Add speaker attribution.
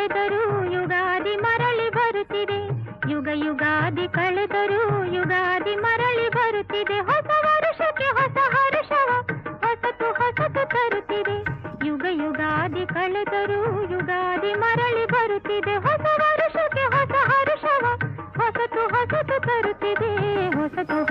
Speaker 1: ಕಳೆದರೂ ಯುಗಾದಿ ಮರಳಿ ಬರುತ್ತಿದೆ. ಯುಗ ಯುಗಾದಿ ಕಳೆದರೂ ಯುಗಾದಿ ಮರಳಿ ಬರುತ್ತಿದೆ. ಹೊಸ ವರುಷಕ್ಕೆ ಹೊಸ ಹರುಷವ ಹೊಸತು ಹೊಸತು ತರುತ್ತಿದೆ. ಯುಗ ಯುಗಾದಿ ಕಳೆದರೂ ಯುಗಾದಿ ಮರಳಿ ಬರುತ್ತಿದೆ. ಹೊಸ ವರುಷಕ್ಕೆ ಹೊಸ ಹರುಷವ ಹೊಸತು ಹೊಸತು ತರುತ್ತಿದೆ. ಹೊಸತು